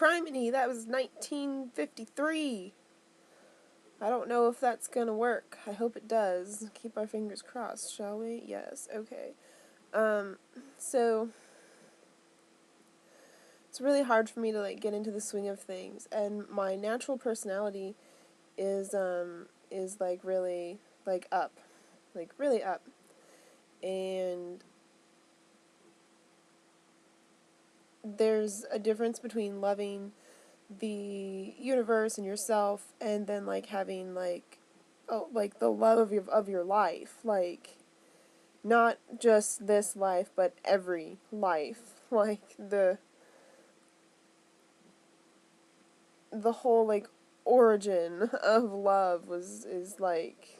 criminy, that was 1953. I don't know if that's gonna work. I hope it does. Keep our fingers crossed, shall we? Yes, okay. So it's really hard for me to, like, get into the swing of things, and my natural personality is like, really, like, up. Like, really up. And there's a difference between loving the universe and yourself, and then, like, having, like, oh, like, the love of your life, like, not just this life, but every life, like, the whole, like, origin of love is like,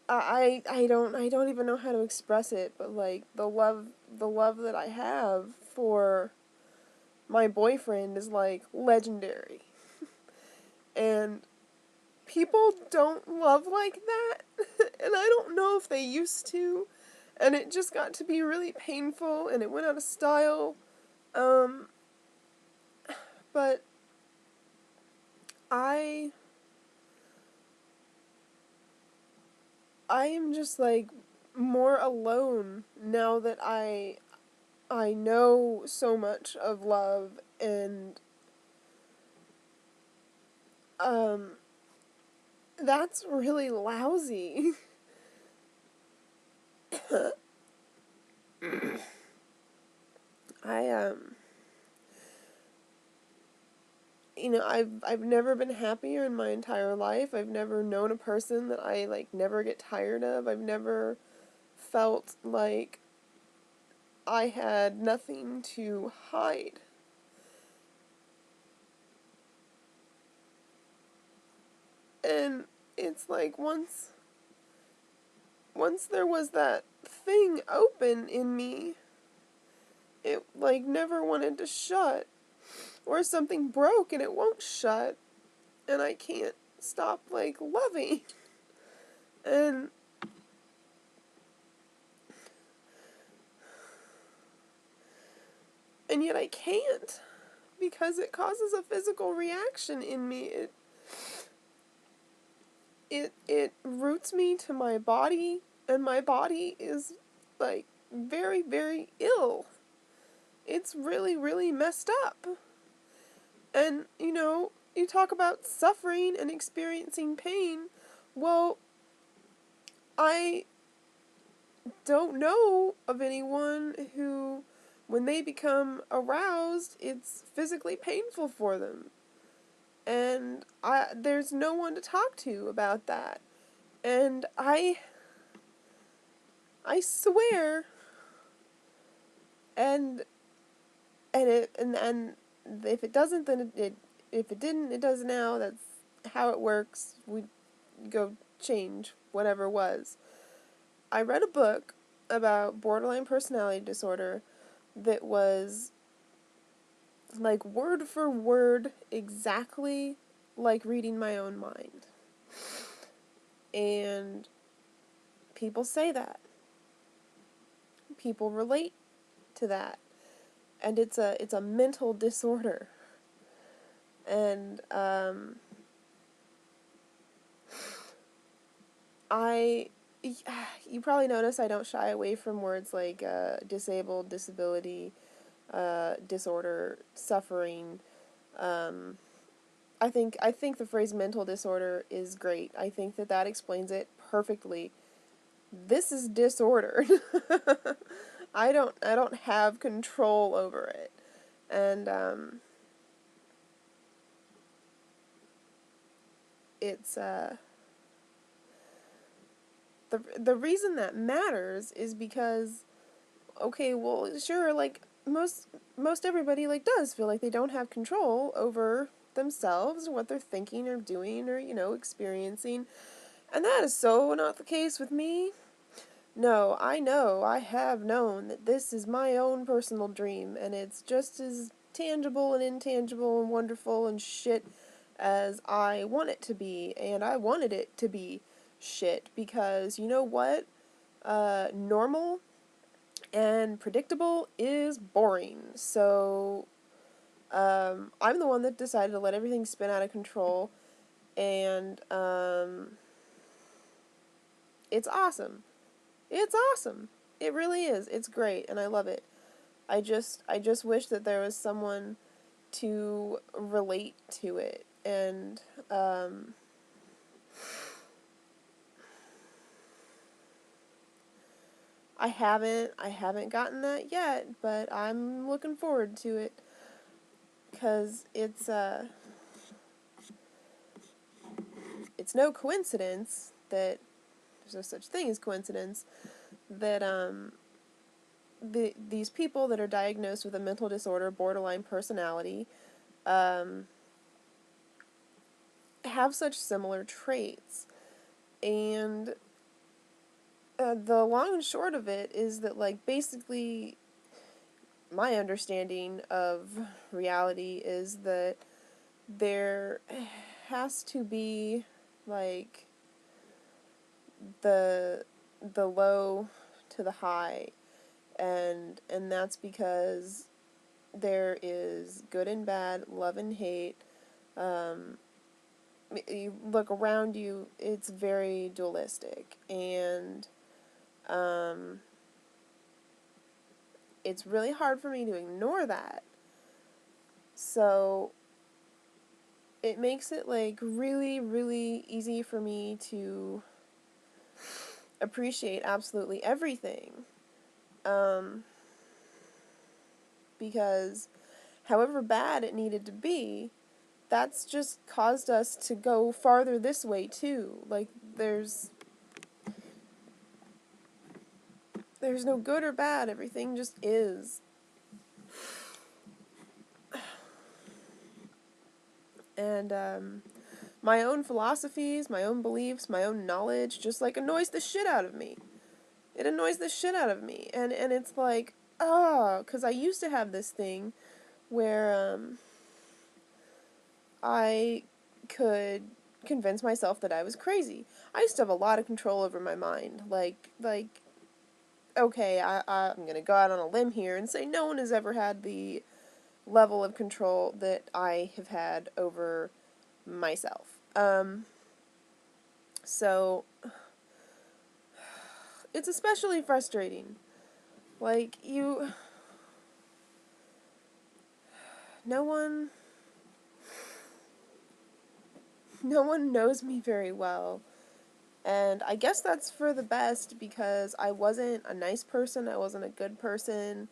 I don't even know how to express it, but, like, the love that I have for my boyfriend is, like, legendary. And people don't love like that, and I don't know if they used to, and it just got to be really painful, and it went out of style, but I am just, like, more alone now that I know so much of love, and um that's really lousy. I I've never been happier in my entire life. I've never known a person that I, like, never get tired of. I've never felt like I had nothing to hide. And it's like, once there was that thing open in me, it, like, never wanted to shut. Or something broke and it won't shut, and I can't stop, like, loving. And yet I can't, because it causes a physical reaction in me. It roots me to my body, and my body is, like, very, very ill. It's really, really messed up. And, you talk about suffering and experiencing pain. Well, I don't know of anyone who, when they become aroused, it's physically painful for them. And there's no one to talk to about that. And I swear, and and if it doesn't, then if it didn't, it does now. That's how it works. We go change whatever was. I read a book about borderline personality disorder that was, like, word for word exactly like reading my own mind. And people say that. People relate to that. And it's a mental disorder. And you probably notice I don't shy away from words like disabled, disability, disorder, suffering. I think the phrase mental disorder is great. I think that explains it perfectly. This is disordered. I don't have control over it. And it's the reason that matters is because, okay, well, sure, like, most everybody, like, does feel like they don't have control over themselves, or what they're thinking or doing or, experiencing. And that is so not the case with me. No, I have known that this is my own personal dream, and it's just as tangible and intangible and wonderful and shit as I want it to be, and I wanted it to be shit, because, you know what? Normal And predictable is boring. So I'm the one that decided to let everything spin out of control, and it's awesome. It's awesome. It really is. It's great, and I love it. I just wish that there was someone to relate to it, and I haven't gotten that yet, but I'm looking forward to it, because it's no coincidence that there's no such thing as coincidence that these people that are diagnosed with a mental disorder, borderline personality, um, have such similar traits. And the long and short of it is that, like, basically, my understanding of reality is that there has to be, like, the low to the high, and that's because there is good and bad, love and hate. You look around you, it's very dualistic, and it's really hard for me to ignore that. So it makes it, like, really, really easy for me to appreciate absolutely everything. Because however bad it needed to be, that's just caused us to go farther this way too. Like, there's no good or bad, everything just is. And my own philosophies, my own beliefs, my own knowledge just, like, annoys the shit out of me. It annoys the shit out of me. And it's like, because I used to have this thing where I could convince myself that I was crazy. I used to have a lot of control over my mind. Like, okay, I'm going to go out on a limb here and say no one has ever had the level of control that I have had over myself. So it's especially frustrating. Like, no one knows me very well. And I guess that's for the best, because I wasn't a nice person, I wasn't a good person,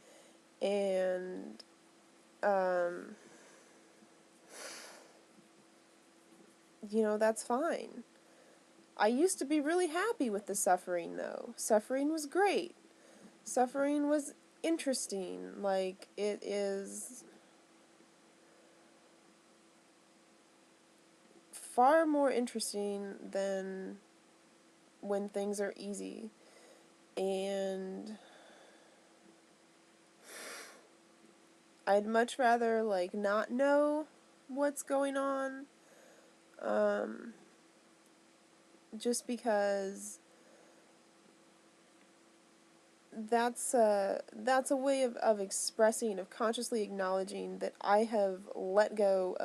and that's fine. I used to be really happy with the suffering, though. Suffering was great. Suffering was interesting. Like, it is far more interesting than when things are easy. And I'd much rather, like, not know what's going on. Just because that's a way of expressing, of consciously acknowledging that I have let go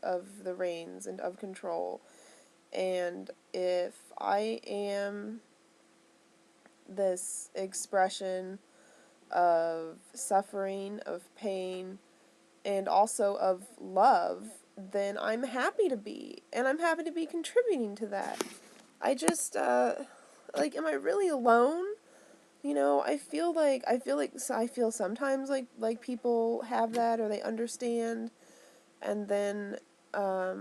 of the reins and of control. And if I am this expression of suffering, of pain, and also of love, then I'm happy to be. And I'm happy to be contributing to that. I just, like, am I really alone? I feel sometimes like people have that, or they understand, and then, I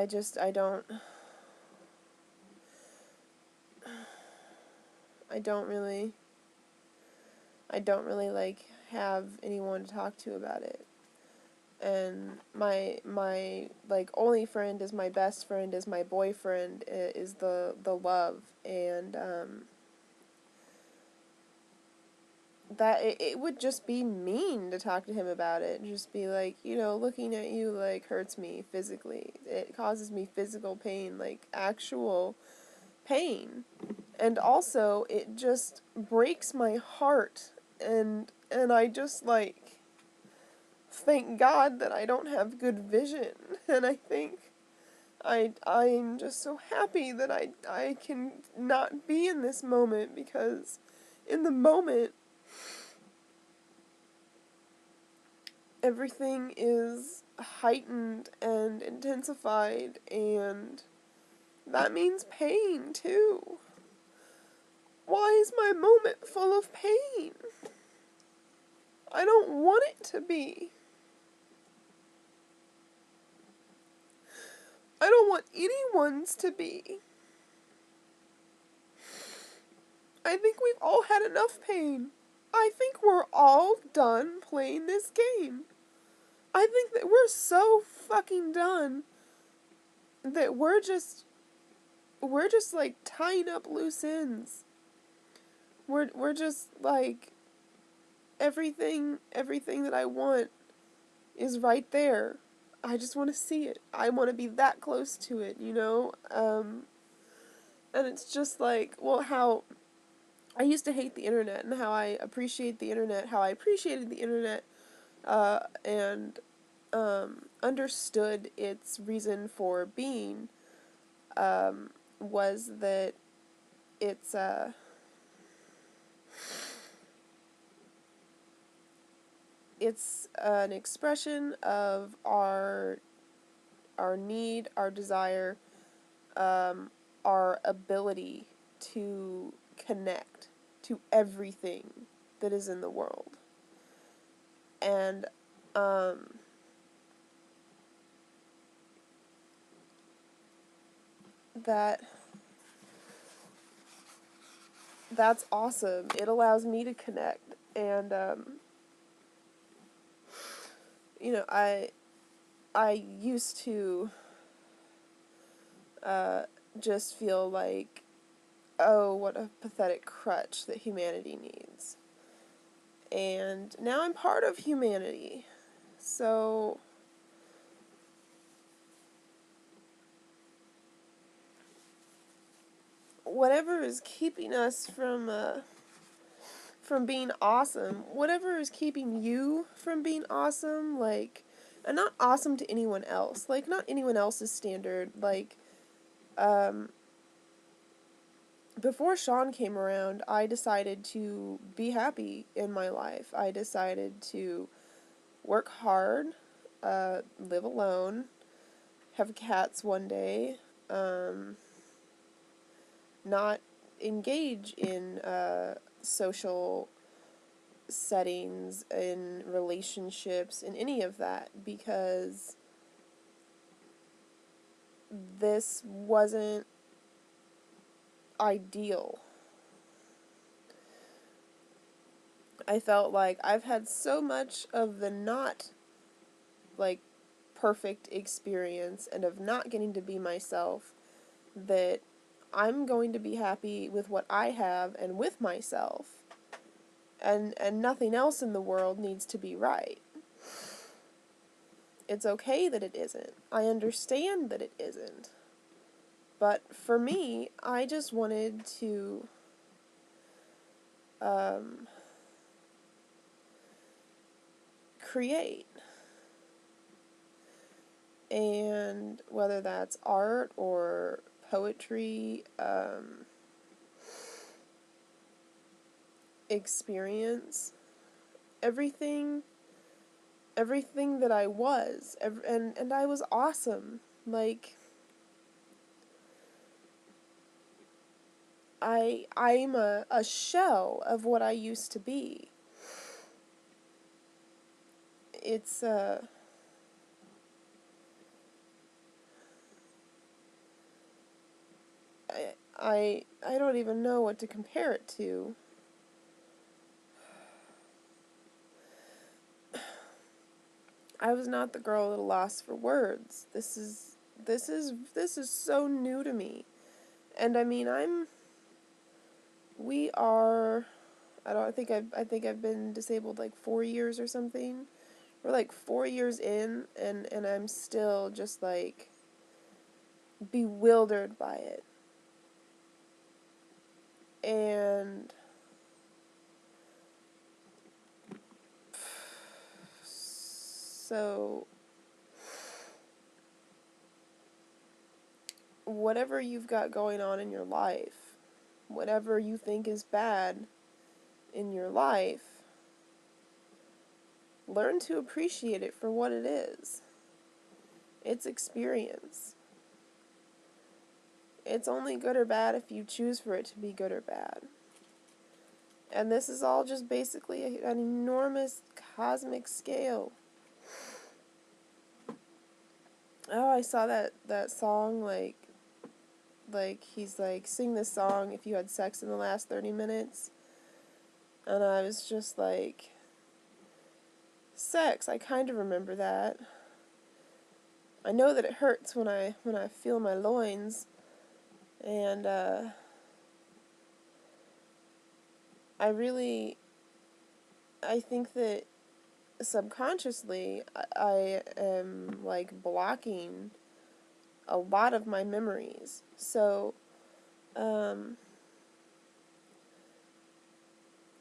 just, I don't really, like, have anyone to talk to about it. And my like, only friend is my best friend, is my boyfriend, is the love. And that it would just be mean to talk to him about it, and just be like, looking at you, like, hurts me physically. It causes me physical pain, like actual pain. And also, it just breaks my heart, and I just, like, thank God that I don't have good vision, and I think I'm just so happy that I can not be in this moment, because in the moment, everything is heightened and intensified, and that means pain, too. Why is my moment full of pain? I don't want it to be. I don't want anyone's to be. I think we've all had enough pain. I think we're all done playing this game. I think that we're so fucking done that we're just like tying up loose ends. We're just like everything that I want is right there. I just want to see it. I want to be that close to it, you know? And it's just like, well, how I used to hate the internet and how I appreciate the internet, how I appreciated the internet, and understood its reason for being, was that it's, it's an expression of our need, our desire, our ability to connect to everything that is in the world. And that that's awesome. It allows me to connect, and you know, I used to just feel like, oh, what a pathetic crutch that humanity needs. And now I'm part of humanity. So whatever is keeping us from being awesome, whatever is keeping you from being awesome, like, and not awesome to anyone else, like, not anyone else's standard, like, before Sean came around, I decided to be happy in my life. I decided to work hard, live alone, have cats one day, not engage in social settings, in relationships, in any of that, because this wasn't ideal. I felt like I've had so much of the not, like, perfect experience and of not getting to be myself that I'm going to be happy with what I have and with myself. And nothing else in the world needs to be right. It's okay that it isn't. I understand that it isn't. But for me, I just wanted to create. And whether that's art or poetry, experience, everything that I was, and I was awesome. Like, I'm a shell of what I used to be. It's I don't even know what to compare it to. I was not the girl at a loss for words. This is so new to me. And I mean, we are, I think I've been disabled like 4 years or something. We're like 4 years in, and I'm still just like bewildered by it. And so whatever you've got going on in your life, whatever you think is bad in your life, learn to appreciate it for what it is. It's experience. It's only good or bad if you choose for it to be good or bad. And this is all just basically an enormous cosmic scale. Oh, I saw that song, like he's like, sing this song if you had sex in the last 30 minutes. And I was just like, sex, I kind of remember that. I know that it hurts when I feel my loins. And I think that subconsciously I am like blocking a lot of my memories. So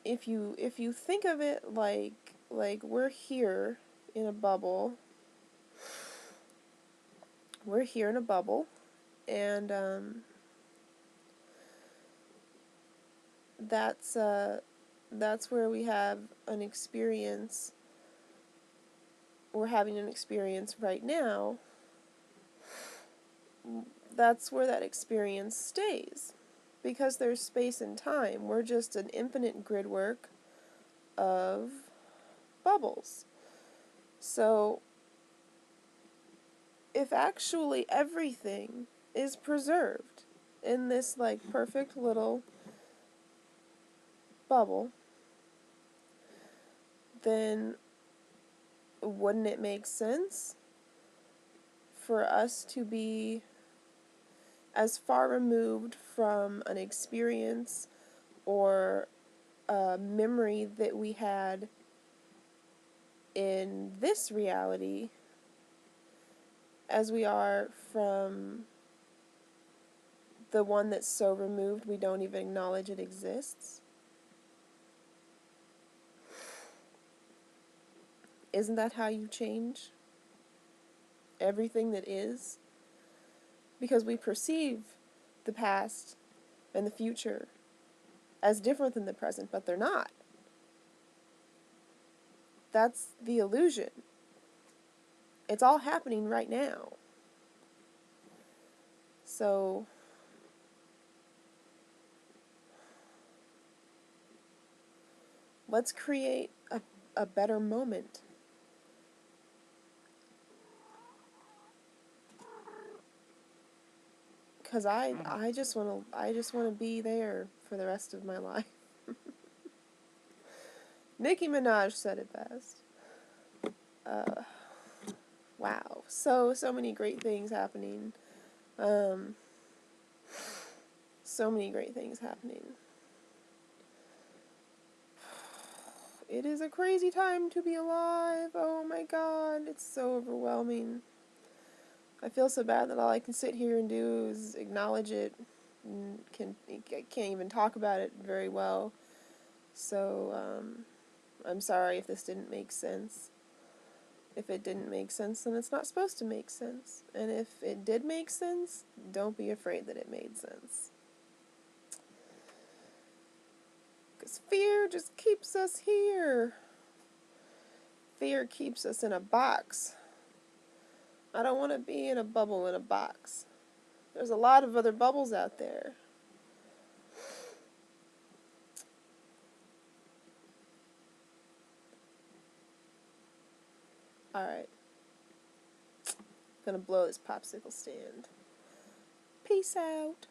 if you think of it like we're here in a bubble. We're here in a bubble, and that's where we have an experience. We're having an experience right now. That's where that experience stays, because there's space and time. We're just an infinite grid work of bubbles. So if actually everything is preserved in this like perfect little bubble, then wouldn't it make sense for us to be as far removed from an experience or a memory that we had in this reality as we are from the one that's so removed we don't even acknowledge it exists? Isn't that how you change everything that is? Because we perceive the past and the future as different than the present, but they're not. That's the illusion. It's all happening right now. So let's create a better moment. Cause I just wanna be there for the rest of my life. Nicki Minaj said it best. Wow, so many great things happening. So many great things happening. It is a crazy time to be alive. Oh my God, it's so overwhelming. I feel so bad that all I can sit here and do is acknowledge it. I can't even talk about it very well. So I'm sorry if this didn't make sense. If it didn't make sense, then it's not supposed to make sense. And if it did make sense, don't be afraid that it made sense. Because fear just keeps us here. Fear keeps us in a box. I don't want to be in a bubble in a box. There's a lot of other bubbles out there. Alright. Gonna blow this popsicle stand. Peace out.